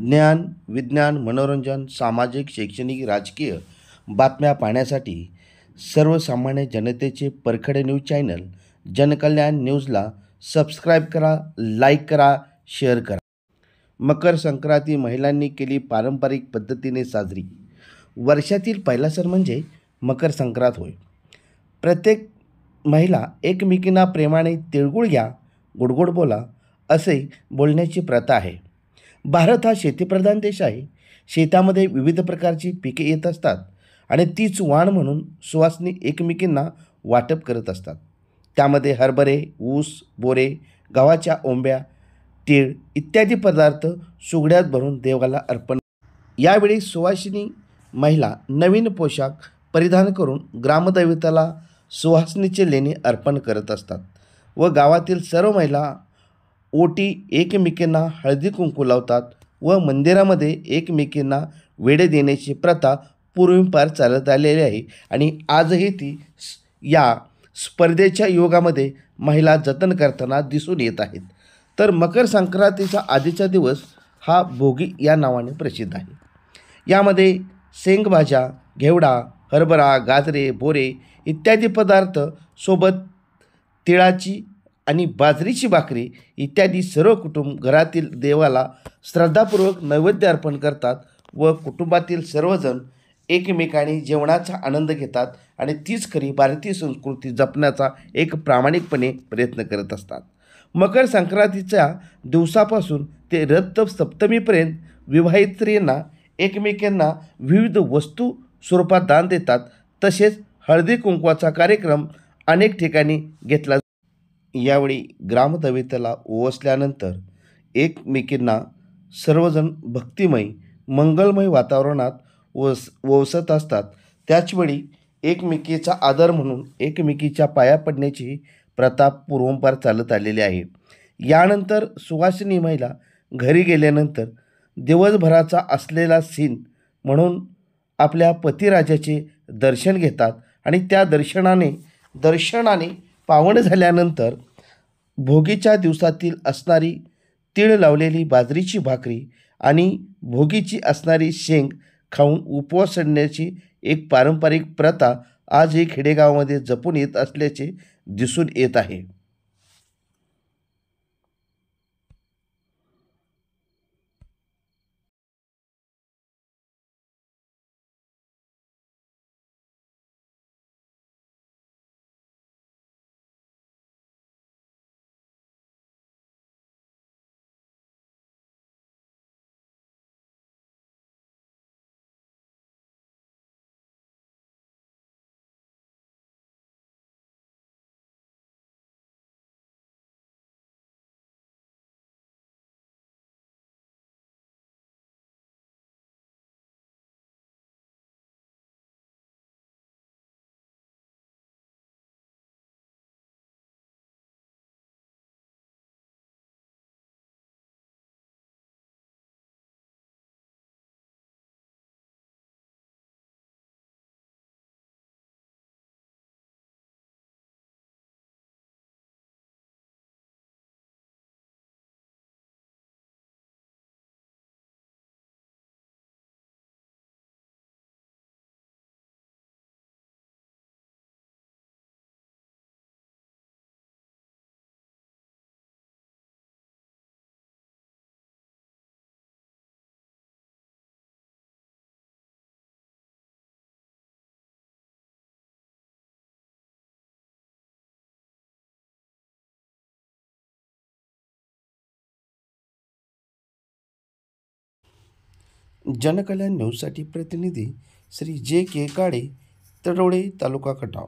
ज्ञान, विज्ञान, मनोरंजन, सामाजिक, शैक्षणिक, राजकीय बातम्या पाहण्यासाठी सर्वसामान्य जनतेचे परखडे न्यूज चॅनल जनकल्याण न्यूजला सबस्क्राईब करा, लाईक करा, शेअर करा. मकर संक्रांती महिलांनी केली पारंपरिक पद्धतीने साजरी. वर्षातील पहिला सण म्हणजे मकर संक्रांत होय. प्रत्येक महिला एकमेकींना प्रेमाने तिळगुळ घ्या, गोड बोला असे बोलण्याची प्रथा आहे. भारत हा शेतीप्रधान देश आहे. शेतामध्ये विविध प्रकारची पिके येत असतात आणि तीच वाण म्हणून सुवासिनी एकमेकींना वाटप करत असतात. त्यामध्ये हरभरे, ऊस, बोरे, गव्हाच्या ओंब्या, तीळ इत्यादी पदार्थ सुगड्यात भरून देवाला अर्पण. यावेळी सुवासिनी महिला नवीन पोशाख परिधान करून ग्रामदैवताला सुवासिनीचे लेणे अर्पण करत असतात व गावातील सर्व महिला ओटी एकमेकींना हळदी कुंकू लावतात व मंदिरामध्ये एकमेकींना वेढे देण्याची प्रथा पूर्वीपार चालत आलेली आहे आणि आजही ती या स्पर्धेच्या युगामध्ये महिला जतन करताना दिसून येत आहेत. तर मकर संक्रांतीचा आधीचा दिवस हा भोगी या नावाने प्रसिद्ध आहे. यामध्ये शेंगभाज्या, घेवडा, हरभरा, गाजरे, बोरे इत्यादी पदार्थ सोबत तिळाची आणि बाजरीची भाकरी इत्यादी सर्व कुटुंब घरातील देवाला श्रद्धापूर्वक नैवेद्य अर्पण करतात व कुटुंबातील सर्वजण एकमेकांनी जेवणाचा आनंद घेतात आणि तीच खरी भारतीय संस्कृती जपण्याचा एक प्रामाणिकपणे प्रयत्न करत असतात. मकर संक्रांतीच्या दिवसापासून ते रथ सप्तमीपर्यंत विवाहित स्त्रियांना एकमेकांना विविध वस्तू स्वरूपात दान देतात. तसेच हळदी कुंकवाचा कार्यक्रम अनेक ठिकाणी घेतला. यावेळी ग्रामदैवताला ओवासल्यानंतर एकमेकींना सर्वजण भक्तिमय मंगलमय वातावरणात ओवासत असतात. त्याचवेळी एकमेकीचा आदर म्हणून एकमेकीच्या पाया पडण्याची प्रथा पूर्वंपार चालत आलेली आहे. यानंतर सुवासिनी महिला घरी गेल्यानंतर दिवसभराचा असलेला सीन म्हणून आपल्या पतिराजाचे दर्शन घेतात आणि त्या दर्शनाने पावन झाल्यानंतर भोगीच्या दिवसातील असणारी तीळ लावलेली बाजरीची भाकरी आणि भोगीची असणारी शेंग खाऊन उपवास सोडण्याची एक पारंपरिक प्रथा आजही खेडेगावामध्ये जपून येत असल्याचे दिसून येत आहे. जनकल्याण न्यूजसाठी प्रतिनिधी श्री जे के काळे, तडोळे, तालुका खटाव.